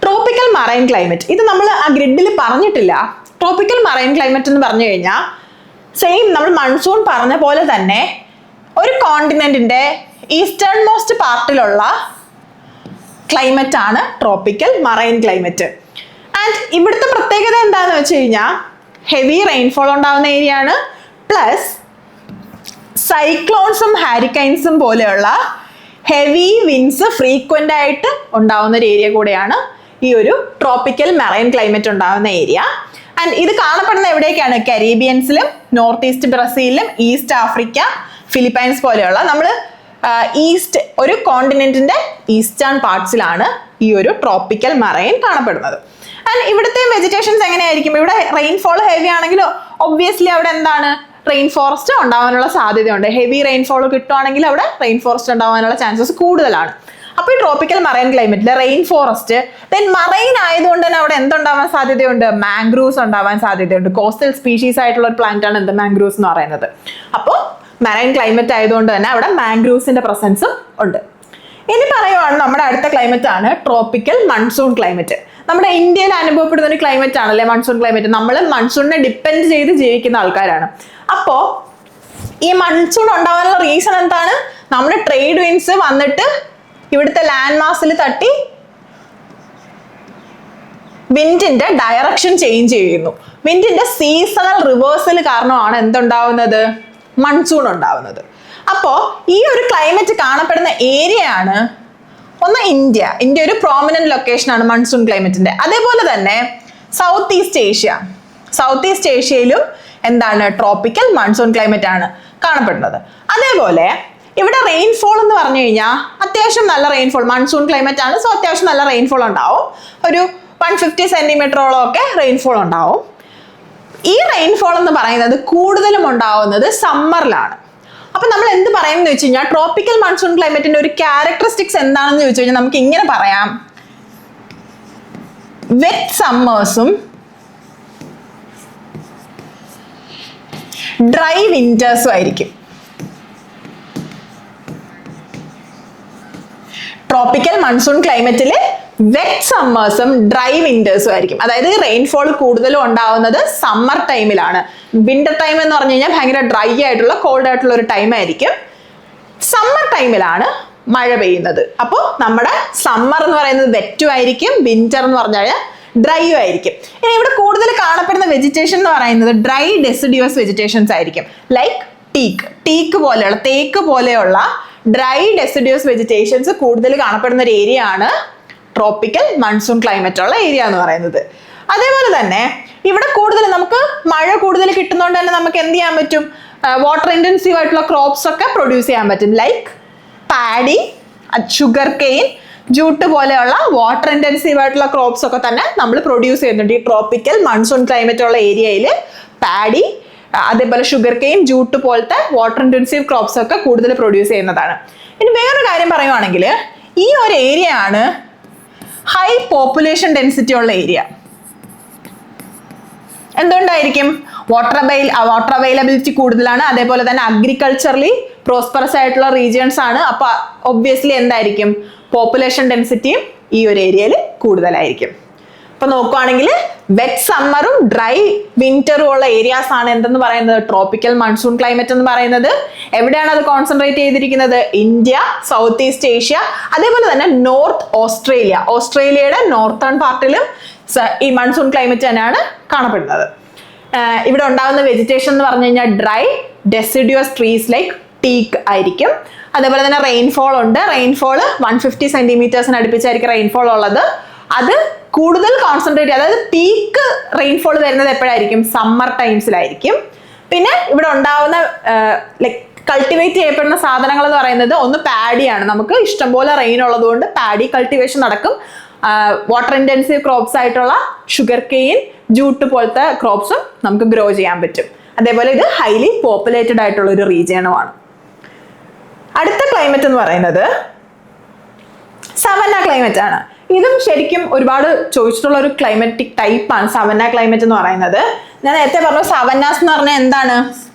Tropical marine climate, ഇത് നമ്മൾ ആ ഗ്രിഡിൽ പറഞ്ഞിട്ടില്ല. ട്രോപ്പിക്കൽ മറൈൻ ക്ലൈമറ്റ് എന്ന് പറഞ്ഞു കഴിഞ്ഞാൽ സെയിം നമ്മൾ മൺസൂൺ പറഞ്ഞ പോലെ തന്നെ ഒരു കോണ്ടിനെന്റിന്റെ ഈസ്റ്റേൺ മോസ്റ്റ് പാർട്ടിലുള്ള ക്ലൈമറ്റ് ആണ് ട്രോപ്പിക്കൽ മറൈൻ ക്ലൈമറ്റ്. ആൻഡ് ഇവിടുത്തെ പ്രത്യേകത എന്താണെന്ന് വെച്ച് കഴിഞ്ഞാൽ ഹെവി റെയിൻഫോൾ ഉണ്ടാകുന്ന ഏരിയ ആണ്, പ്ലസ് സൈക്ലോൺസും ഹാരിക്കൈൻസും പോലെയുള്ള ഹെവി വിൻസ് ഫ്രീക്വൻ്റ് ആയിട്ട് ഉണ്ടാവുന്ന ഒരു ഏരിയ കൂടെയാണ് ഈ ഒരു ട്രോപ്പിക്കൽ മറൈൻ ക്ലൈമറ്റ് ഉണ്ടാകുന്ന ഏരിയ. ആൻഡ് ഇത് കാണപ്പെടുന്ന എവിടേക്കാണ്? കരീബിയൻസിലും നോർത്ത് ഈസ്റ്റ് ബ്രസീലിലും ഈസ്റ്റ് ആഫ്രിക്ക, ഫിലിപ്പൈൻസ് പോലെയുള്ള നമ്മൾ ഈസ്റ്റ് ഒരു കോണ്ടിനെന്റിന്റെ ഈസ്റ്റേൺ പാർട്സിലാണ് ഈ ഒരു ട്രോപ്പിക്കൽ മറൈൻ കാണപ്പെടുന്നത്. ആൻഡ് ഇവിടുത്തെ വെജിറ്റേഷൻസ് എങ്ങനെയായിരിക്കും? ഇവിടെ റെയിൻഫോൾ ഹെവി ആണെങ്കിൽ ഒബ്വിയസ്ലി അവിടെ എന്താണ്? റെയിൻ ഫോറസ്റ്റ് ഉണ്ടാവാനുള്ള സാധ്യതയുണ്ട്. ഹെവി റെയിൻഫോൾ കിട്ടുവാണെങ്കിൽ അവിടെ റെയിൻ ഫോറസ്റ്റ് ഉണ്ടാവാനുള്ള ചാൻസസ് കൂടുതലാണ്. അപ്പോൾ ഈ ട്രോപ്പിക്കൽ മറൈൻ ക്ലൈമറ്റിൽ റെയിൻ ഫോറസ്റ്റ്, ദെൻ മറൈൻ ആയതുകൊണ്ട് തന്നെ അവിടെ എന്തുണ്ടാവാൻ സാധ്യതയുണ്ട്? മാംഗ്രൂവ്സ് ഉണ്ടാവാൻ സാധ്യതയുണ്ട്. കോസ്റ്റൽ സ്പീഷീസ് ആയിട്ടുള്ള ഒരു പ്ലാന്റ് ആണ് എന്ത്? മാംഗ്രൂവ്സ് എന്ന് പറയുന്നത്. അപ്പോൾ മറൈൻ ക്ലൈമറ്റ് ആയതുകൊണ്ട് തന്നെ അവിടെ മാംഗ്രൂവ്സിന്റെ പ്രസൻസും ഉണ്ട്. ഇനി പറയുവാണ് നമ്മുടെ അടുത്ത ക്ലൈമറ്റ് ആണ് ട്രോപ്പിക്കൽ മൺസൂൺ ക്ലൈമറ്റ്. നമ്മുടെ ഇന്ത്യയിൽ അനുഭവപ്പെടുന്ന ഒരു ക്ലൈമറ്റ് ആണല്ലേ മൺസൂൺ ക്ലൈമറ്റ്. നമ്മൾ മൺസൂണിനെ ഡിപ്പെൻഡ് ചെയ്ത് ജീവിക്കുന്ന ആൾക്കാരാണ്. അപ്പോൾ ഈ മൺസൂൺ ഉണ്ടാവാനുള്ള റീസൺ എന്താണ്? നമ്മുടെ ട്രേഡ് വിൻസ് വന്നിട്ട് ഇവിടുത്തെ ലാൻഡ് മാസിൽ തട്ടി വിൻഡിന്റെ ഡയറക്ഷൻ ചേഞ്ച് ചെയ്യുന്നു. വിൻഡിന്റെ സീസണൽ റിവേഴ്സൽ കാരണമാണ് എന്തുണ്ടാവുന്നത്? മൺസൂൺ ഉണ്ടാവുന്നത്. അപ്പോൾ ഈ ഒരു ക്ലൈമറ്റ് കാണപ്പെടുന്ന ഏരിയ ആണ് ഒന്ന് ഇന്ത്യ. ഇന്ത്യ ഒരു പ്രോമിനന്റ് ലൊക്കേഷൻ ആണ് മൺസൂൺ ക്ലൈമറ്റിന്റെ. അതേപോലെ തന്നെ south east Asia. South east ഏഷ്യയിലും എന്താണ്? ട്രോപ്പിക്കൽ മൺസൂൺ ക്ലൈമറ്റ് ആണ് കാണപ്പെടുന്നത്. അതേപോലെ ഇവിടെ റെയിൻഫോൾ എന്ന് പറഞ്ഞു കഴിഞ്ഞാൽ അത്യാവശ്യം നല്ല റെയിൻഫോൾ, മൺസൂൺ ക്ലൈമറ്റ് ആണ്, സോ അത്യാവശ്യം നല്ല റെയിൻഫോൾ ഉണ്ടാവും. ഒരു 150 സെന്റിമീറ്ററോളം ഒക്കെ റെയിൻഫോൾ ഉണ്ടാവും. ഈ റെയിൻഫോൾ എന്ന് പറയുന്നത് കൂടുതലും ഉണ്ടാവുന്നത് സമ്മറിലാണ്. അപ്പൊ നമ്മൾ എന്ത് പറയുന്നത് വെച്ച് കഴിഞ്ഞാൽ ട്രോപ്പിക്കൽ മൺസൂൺ ക്ലൈമറ്റിന്റെ ഒരു ക്യാരക്ടറിസ്റ്റിക്സ് എന്താണെന്ന് ചോദിച്ചു കഴിഞ്ഞാൽ നമുക്ക് ഇങ്ങനെ പറയാം: വെറ്റ് സമ്മേഴ്സും ഡ്രൈ വിന്റേഴ്സും ആയിരിക്കും. ട്രോപ്പിക്കൽ മൺസൂൺ ക്ലൈമറ്റിൽ വെറ്റ് സമ്മേഴ്സും ഡ്രൈ വിന്റേഴ്സും ആയിരിക്കും. അതായത് റെയിൻഫോൾ കൂടുതലും ഉണ്ടാവുന്നത് സമ്മർ ടൈമിലാണ്. വിന്റർ ടൈം എന്ന് പറഞ്ഞു കഴിഞ്ഞാൽ ഭയങ്കര ഡ്രൈ ആയിട്ടുള്ള കോൾഡ് ആയിട്ടുള്ള ഒരു ടൈം ആയിരിക്കും. സമ്മർ ടൈമിലാണ് മഴ പെയ്യുന്നത്. അപ്പോൾ നമ്മുടെ സമ്മർ എന്ന് പറയുന്നത് വെറ്റും ആയിരിക്കും, വിന്റർ എന്ന് പറഞ്ഞാൽ ഡ്രൈയും ആയിരിക്കും. ഇനി ഇവിടെ കൂടുതൽ കാണപ്പെടുന്ന വെജിറ്റേഷൻ എന്ന് പറയുന്നത് ഡ്രൈ ഡെസിഡ്യൂസ് വെജിറ്റേഷൻസ് ആയിരിക്കും. ലൈക്ക് ടീക്ക് പോലെയുള്ള, തേക്ക് പോലെയുള്ള ഡ്രൈ ഡെസിഡ്യൂസ് വെജിറ്റേഷൻസ് കൂടുതൽ കാണപ്പെടുന്ന ഒരു ഏരിയ ആണ് ട്രോപ്പിക്കൽ മൺസൂൺ ക്ലൈമറ്റ് ഉള്ള ഏരിയ എന്ന് പറയുന്നത്. അതേപോലെ തന്നെ ഇവിടെ കൂടുതൽ നമുക്ക് മഴ കൂടുതൽ കിട്ടുന്നതുകൊണ്ട് തന്നെ നമുക്ക് എന്ത് ചെയ്യാൻ പറ്റും? വാട്ടർ ഇന്റൻസീവ് ആയിട്ടുള്ള ക്രോപ്സ് ഒക്കെ പ്രൊഡ്യൂസ് ചെയ്യാൻ പറ്റും. Like paddy, sugar cane, jute പോലെയുള്ള വാട്ടർ ഇന്റൻസീവ് ആയിട്ടുള്ള ക്രോപ്സ് ഒക്കെ തന്നെ നമ്മൾ പ്രൊഡ്യൂസ് ചെയ്യുന്നുണ്ട് ഈ ട്രോപ്പിക്കൽ മൺസൂൺ ക്ലൈമറ്റ് ഉള്ള ഏരിയയിൽ. പാഡി, അതേപോലെ ഷുഗർ കെയിൻ, ജൂട്ട് പോലത്തെ വാട്ടർ ഇന്റൻസീവ് ക്രോപ്സ് ഒക്കെ കൂടുതൽ പ്രൊഡ്യൂസ് ചെയ്യുന്നതാണ്. ഇനി വേറൊരു കാര്യം പറയുവാണെങ്കിൽ ഈ ഒരു ഏരിയ ആണ് ഹൈ പോപ്പുലേഷൻ ഡെൻസിറ്റി ഉള്ള ഏരിയ. എന്തുകൊണ്ടായിരിക്കും? വാട്ടർ അവൈലബിലിറ്റി കൂടുതലാണ്. അതേപോലെ തന്നെ അഗ്രികൾച്ചറലി പ്രോസ്പെറസ് ആയിട്ടുള്ള റീജിയൻസ് ആണ്. അപ്പൊ ഒബ്വിയസ്ലി എന്തായിരിക്കും? പോപ്പുലേഷൻ ഡെൻസിറ്റിയും ഈ ഒരു ഏരിയയിൽ കൂടുതലായിരിക്കും. അപ്പൊ നോക്കുവാണെങ്കിൽ വെറ്റ് സമ്മറും ഡ്രൈ വിന്ററും ഉള്ള ഏരിയാസ് ആണ് എന്തെന്ന് പറയുന്നത്? ട്രോപ്പിക്കൽ മൺസൂൺ ക്ലൈമറ്റ് എന്ന് പറയുന്നത്. എവിടെയാണ് അത് കോൺസെൻട്രേറ്റ് ചെയ്തിരിക്കുന്നത്? ഇന്ത്യ, സൗത്ത് ഈസ്റ്റ് ഏഷ്യ, അതേപോലെ തന്നെ നോർത്ത് ഓസ്ട്രേലിയ. ഓസ്ട്രേലിയയുടെ നോർത്തേൺ പാർട്ടിലും ഈ മൺസൂൺ ക്ലൈമറ്റ് തന്നെയാണ് കാണപ്പെടുന്നത്. ഇവിടെ ഉണ്ടാകുന്ന വെജിറ്റേഷൻ എന്ന് പറഞ്ഞു കഴിഞ്ഞാൽ ഡ്രൈ ഡെസിഡ്യൂസ് ട്രീസ് ലൈക്ക് ടീക്ക് ആയിരിക്കും. അതേപോലെ തന്നെ റെയിൻഫോൾ ഉണ്ട്. റെയിൻഫോൾ 150 സെന്റിമീറ്റേഴ്സിന് അടുപ്പിച്ചായിരിക്കും റെയിൻഫോൾ ഉള്ളത്. അത് കൂടുതൽ കോൺസെൻട്രേറ്റ്, അതായത് പീക്ക് റെയിൻഫോൾ വരുന്നത് എപ്പോഴായിരിക്കും? സമ്മർ ടൈംസിലായിരിക്കും. പിന്നെ ഇവിടെ ഉണ്ടാവുന്ന ലൈക്ക് കൾട്ടിവേറ്റ് ചെയ്യപ്പെടുന്ന സാധനങ്ങൾ എന്ന് പറയുന്നത് ഒന്ന് പാഡിയാണ്. നമുക്ക് ഇഷ്ടംപോലെ റെയിൻ ഉള്ളത് കൊണ്ട് പാഡി കൾട്ടിവേഷൻ നടക്കും. വാട്ടർ ഇന്റൻസീവ് ക്രോപ്സ് ആയിട്ടുള്ള ഷുഗർ കെയിൻ, ജൂട്ട് പോലത്തെ ക്രോപ്സും നമുക്ക് ഗ്രോ ചെയ്യാൻ പറ്റും. അതേപോലെ ഇത് ഹൈലി പോപ്പുലേറ്റഡ് ആയിട്ടുള്ള ഒരു റീജിയനുമാണ്. അടുത്ത ക്ലൈമറ്റ് എന്ന് പറയുന്നത് സവന്ന ക്ലൈമറ്റ് ആണ്. ഇതും ശരിക്കും ഒരുപാട് ചോദിച്ചിട്ടുള്ള ഒരു ക്ലൈമറ്റിക് ടൈപ്പാണ് സവന്ന ക്ലൈമറ്റ് എന്ന് പറയുന്നത്. ഞാൻ നേരത്തെ പറഞ്ഞു സവന്നാസ് എന്ന് പറഞ്ഞാൽ എന്താണ്?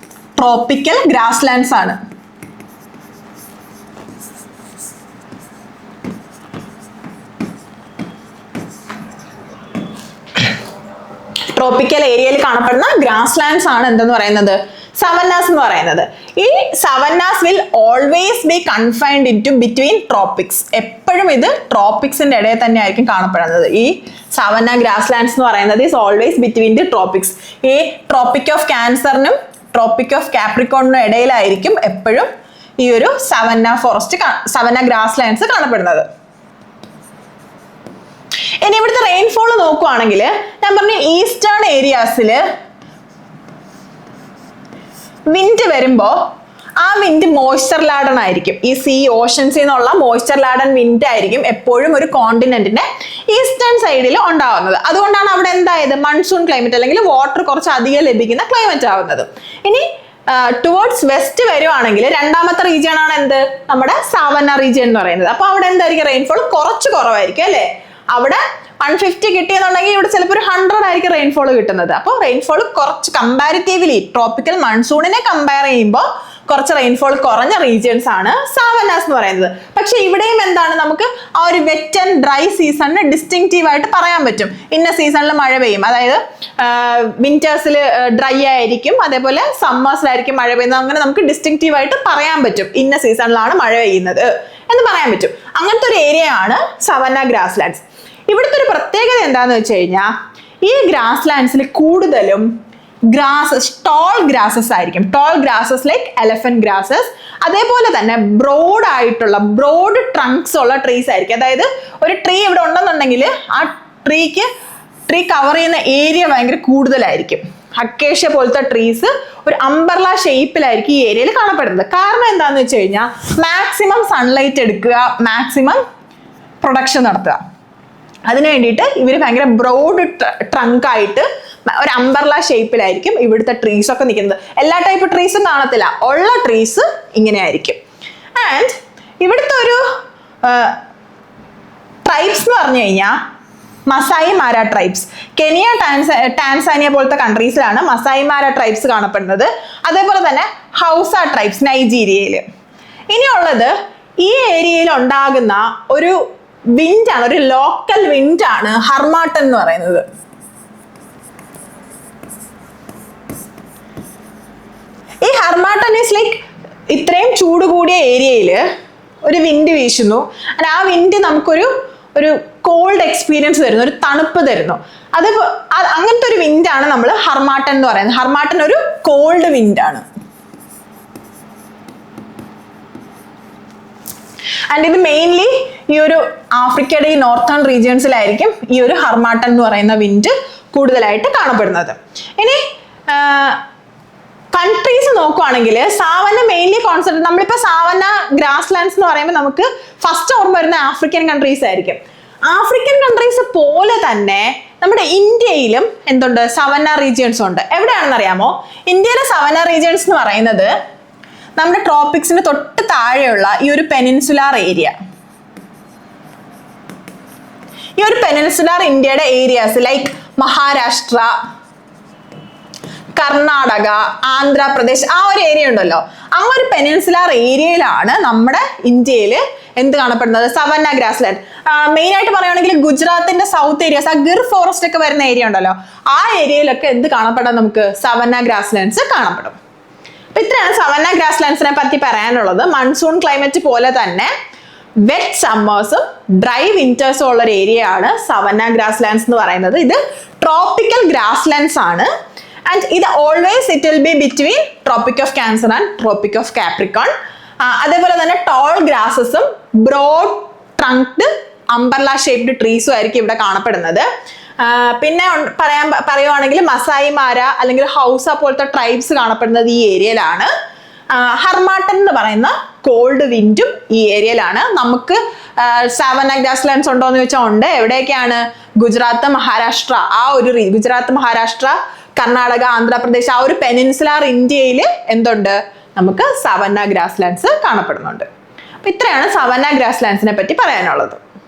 ട്രോപ്പിക്കൽ ഗ്രാസ് ലാൻഡ്സ് ആണ്. ട്രോപ്പിക്കൽ ഏരിയയിൽ കാണപ്പെടുന്ന ഗ്രാസ് ലാൻഡ്സ് ആണ് എന്തെന്ന് പറയുന്നത്, സവന്നാസ് എന്ന് പറയുന്നത്. ഈ savannas will always be confined in to between tropics. എപ്പോഴും ഇത് ട്രോപ്പിക്സിന്റെ ഇടയിൽ തന്നെ ആയിരിക്കും കാണപ്പെടുന്നത്. ഈ സവന്ന ഗ്രാസ് ലാൻഡ്സ് എന്ന് പറയുന്നത് is always between the Tropics. ഈ ട്രോപ്പിക് ഓഫ് ക്യാൻസറിനും ട്രോപ്പിക് ഓഫ് കാപ്രിക്കോണിനും ഇടയിലായിരിക്കും എപ്പോഴും ഈ ഒരു സവന്ന ഗ്രാസ് ലാൻഡ്സ് കാണപ്പെടുന്നത്. ഇനി ഇവിടുത്തെ റെയിൻഫോൾ നോക്കുവാണെങ്കിൽ ഞാൻ പറഞ്ഞു ഈസ്റ്റേൺ ഏരിയാസിൽ വിൻഡ് വരുമ്പോ ആ വിൻഡ് മോയ്സ്ചർ ലാഡൻ ആയിരിക്കും. ഈ ഓഷൻസിൽ നിന്നുള്ള മോയ്സ്ചർ ലാഡൻ വിൻഡ് ആയിരിക്കും എപ്പോഴും ഒരു കോണ്ടിനെന്റിന്റെ ഈസ്റ്റേൺ സൈഡിൽ ഉണ്ടാവുന്നത്. അതുകൊണ്ടാണ് അവിടെ എന്തായത് മൺസൂൺ ക്ലൈമറ്റ് അല്ലെങ്കിൽ വാട്ടർ കുറച്ച് അധികം ലഭിക്കുന്ന ക്ലൈമറ്റ് ആവുന്നത്. ഇനി ടുവേർഡ്സ് വെസ്റ്റ് വരുവാണെങ്കിൽ രണ്ടാമത്തെ റീജിയൻ ആണ് എന്ത്, നമ്മുടെ സാവന്ന റീജിയൻ എന്ന് പറയുന്നത്. അപ്പൊ അവിടെ എന്തായിരിക്കും റെയിൻഫോൾ കുറച്ച് കുറവായിരിക്കും അല്ലെ. അവിടെ 150 കിട്ടിയെന്നുണ്ടെങ്കിൽ ഇവിടെ ചിലപ്പോൾ ഒരു 100 ആയിരിക്കും റെയിൻഫോൾ കിട്ടുന്നത്. അപ്പോൾ റെയിൻഫോൾ കുറച്ച് കമ്പാരിറ്റീവ്ലി ട്രോപ്പിക്കൽ മൺസൂണിനെ കമ്പയർ ചെയ്യുമ്പോൾ കുറച്ച് റെയിൻഫോൾ കുറഞ്ഞ റീജിയൻസ് ആണ് സാവന്നാസ് എന്ന് പറയുന്നത്. പക്ഷെ ഇവിടെയും എന്താണ്, നമുക്ക് ആ ഒരു വെറ്റ് ആൻഡ് ഡ്രൈ സീസണിന് ഡിസ്റ്റിങ്റ്റീവ് ആയിട്ട് പറയാൻ പറ്റും. ഇന്ന സീസണിൽ മഴ പെയ്യും, അതായത് വിന്റേഴ്സിൽ ഡ്രൈ ആയിരിക്കും, അതേപോലെ സമ്മേഴ്സിലായിരിക്കും മഴ പെയ്യുന്നത്. അങ്ങനെ നമുക്ക് ഡിസ്റ്റിങ്റ്റീവ് ആയിട്ട് പറയാൻ പറ്റും ഇന്ന സീസണിലാണ് മഴ പെയ്യുന്നത് എന്ന് പറയാൻ പറ്റും. അങ്ങനത്തെ ഒരു ഏരിയ ആണ് സവന്ന ഗ്രാസ് ലാൻഡ്സ്. ഇവിടുത്തെ ഒരു പ്രത്യേകത എന്താന്ന് വെച്ച് കഴിഞ്ഞാൽ ഈ ഗ്രാസ് ലാൻഡ്സിൽ കൂടുതലും ടോൾ ഗ്രാസസ് ആയിരിക്കും. Tall grasses like elephant grasses, അതേപോലെ തന്നെ ബ്രോഡ് ട്രങ്ക്സ് ഉള്ള ട്രീസ് ആയിരിക്കും. അതായത് ഒരു ട്രീ ഇവിടെ ഉണ്ടെന്നുണ്ടെങ്കിൽ ആ ട്രീ കവർ ചെയ്യുന്ന ഏരിയ ഭയങ്കര കൂടുതലായിരിക്കും. അക്കേഷ്യ പോലത്തെ ട്രീസ് ഒരു അംബർല ഷേപ്പിലായിരിക്കും ഈ ഏരിയയിൽ കാണപ്പെടുന്നത്. കാരണം എന്താന്ന് വെച്ച് കഴിഞ്ഞാൽ മാക്സിമം സൺലൈറ്റ് എടുക്കുക, മാക്സിമം പ്രൊഡക്ഷൻ നടത്തുക. അതിനു വേണ്ടിയിട്ട് ഇവർ ഭയങ്കര ബ്രോഡ് ട്രങ്ക് ആയിട്ട് ഒരു അംബർല ഷേപ്പിലായിരിക്കും ഇവിടുത്തെ ട്രീസ് ഒക്കെ നിൽക്കുന്നത്. എല്ലാ ടൈപ്പ് ട്രീസും കാണത്തില്ല, ഉള്ള ട്രീസ് ഇങ്ങനെ ആയിരിക്കും. ആൻഡ് ഇവിടുത്തെ ഒരു ട്രൈബ്സ് എന്ന് പറഞ്ഞു കഴിഞ്ഞാൽ മസായി മാര ട്രൈബ്സ്. കെനിയ, ടാൻസാനിയ പോലത്തെ കൺട്രീസിലാണ് മസായി മാര ട്രൈബ്സ് കാണപ്പെടുന്നത്. അതേപോലെ തന്നെ ഹൗസ ട്രൈബ്സ് നൈജീരിയയിൽ. ഇനിയുള്ളത് ഈ ഏരിയയിൽ ഉണ്ടാകുന്ന ഒരു വിൻഡാണ്, ഒരു ലോക്കൽ വിൻഡാണ് ഹർമാട്ടൻ എന്ന് പറയുന്നത്. ഈ ഹർമാട്ടൻ ഈസ് ലൈക്ക് ഇത്രയും ചൂട് കൂടിയ ഏരിയയിൽ ഒരു വിൻഡ് വീശുന്നു. ആ വിൻഡ് നമുക്കൊരു കോൾഡ് എക്സ്പീരിയൻസ് തരുന്നു, ഒരു തണുപ്പ് തരുന്നു. അങ്ങനത്തെ ഒരു വിൻഡാണ് നമ്മൾ ഹർമാട്ടൻ എന്ന് പറയുന്നത്. ഹർമാട്ടൻ ഒരു കോൾഡ് വിൻഡാണ്. ആൻഡ് ഇത് മെയിൻലി ഈ ഒരു ആഫ്രിക്കയുടെ ഈ നോർത്തേൺ റീജിയൻസിലായിരിക്കും ഈ ഒരു ഹർമാട്ടൻ എന്ന് പറയുന്ന വിൻഡ് കൂടുതലായിട്ട് കാണപ്പെടുന്നത്. ഇനി കൺട്രീസ് നോക്കുവാണെങ്കിൽ സാവന്ന മെയിൻലി കോൺസെപ്റ്റ്, നമ്മളിപ്പോൾ സാവന്ന ഗ്രാസ് ലാൻഡ്സ് എന്ന് പറയുമ്പോൾ നമുക്ക് ഫസ്റ്റ് ഓർമ്മ വരുന്ന ആഫ്രിക്കൻ കൺട്രീസ് ആയിരിക്കും. ആഫ്രിക്കൻ കൺട്രീസ് പോലെ തന്നെ നമ്മുടെ ഇന്ത്യയിലും എന്തുണ്ട്, സവന്ന റീജിയൻസ് ഉണ്ട്. എവിടെയാണെന്ന് അറിയാമോ? ഇന്ത്യയിലെ സവന്ന റീജിയൻസ് എന്ന് പറയുന്നത് നമ്മുടെ ട്രോപ്പിക്സിന് തൊട്ട് താഴെയുള്ള ഈ ഒരു പെനിൻസുലാർ ഏരിയ. ഈ ഒരു പെനിൻസുലാർ ഇന്ത്യയുടെ ഏരിയാസ് ലൈക്ക് മഹാരാഷ്ട്ര, കർണാടക, ആന്ധ്രാപ്രദേശ്, ആ ഒരു ഏരിയ ഉണ്ടല്ലോ, ആ ഒരു പെനിൻസുലാർ ഏരിയയിലാണ് നമ്മുടെ ഇന്ത്യയിൽ എന്ത് കാണപ്പെടുന്നത്, സവന്ന ഗ്രാസ് ലാൻഡ്. മെയിൻ ആയിട്ട് പറയുകയാണെങ്കിൽ ഗുജറാത്തിന്റെ സൗത്ത് ഏരിയാസ്, ആ ഗിർ ഫോറസ്റ്റ് ഒക്കെ വരുന്ന ഏരിയ ഉണ്ടല്ലോ, ആ ഏരിയയിലൊക്കെ എന്ത് കാണപ്പെടാം, നമുക്ക് സവന്ന ഗ്രാസ് ലാൻഡ്സ് കാണപ്പെടും. അപ്പൊ ഇത്രയാണ് സവന്ന ഗ്രാസ് ലാൻഡ്സിനെ പറ്റി പറയാനുള്ളത്. മൺസൂൺ ക്ലൈമറ്റ് പോലെ തന്നെ വെറ്റ് സമ്മേഴ്സും ഡ്രൈ വിന്റേഴ്സും ഉള്ള ഒരു ഏരിയ ആണ് സവന്ന ഗ്രാസ് ലാൻഡ്സ് എന്ന് പറയുന്നത്. ഇത് ട്രോപ്പിക്കൽ ഗ്രാസ് ലാൻഡ്സ് ആണ്. ആൻഡ് ഇത് always it will be between tropic of cancer and tropic of Capricorn. അതേപോലെ തന്നെ ടോൾ ഗ്രാസസും ബ്രോഡ് ട്രങ്ക്ഡ് അംബർല ഷേപ്ഡ് ട്രീസും ആയിരിക്കും ഇവിടെ കാണപ്പെടുന്നത്. പിന്നെ പറയുവാണെങ്കിൽ മസായി മാര അല്ലെങ്കിൽ ഹൗസ പോലത്തെ ട്രൈബ്സ് കാണപ്പെടുന്നത് ഈ ഏരിയയിലാണ്. ഹർമാട്ടൻ എന്ന് പറയുന്ന കോൾഡ് വിൻഡും ഈ ഏരിയയിലാണ്. നമുക്ക് സവന്ന ഗ്രാസ് ലാൻഡ്സ് ഉണ്ടോ എന്ന് ചോദിച്ചാൽ ഉണ്ട്. എവിടെയൊക്കെയാണ്? ഗുജറാത്ത്, മഹാരാഷ്ട്ര, ഗുജറാത്ത്, മഹാരാഷ്ട്ര, കർണാടക, ആന്ധ്രാപ്രദേശ്, ആ ഒരു പെനിൻസുലാർ ഇന്ത്യയിൽ എന്തുണ്ട്, നമുക്ക് സവന്ന ഗ്രാസ് ലാൻഡ്സ് കാണപ്പെടുന്നുണ്ട്. അപ്പൊ ഇത്രയാണ് സവന്ന ഗ്രാസ് ലാൻഡ്സിനെ പറ്റി പറയാനുള്ളത്.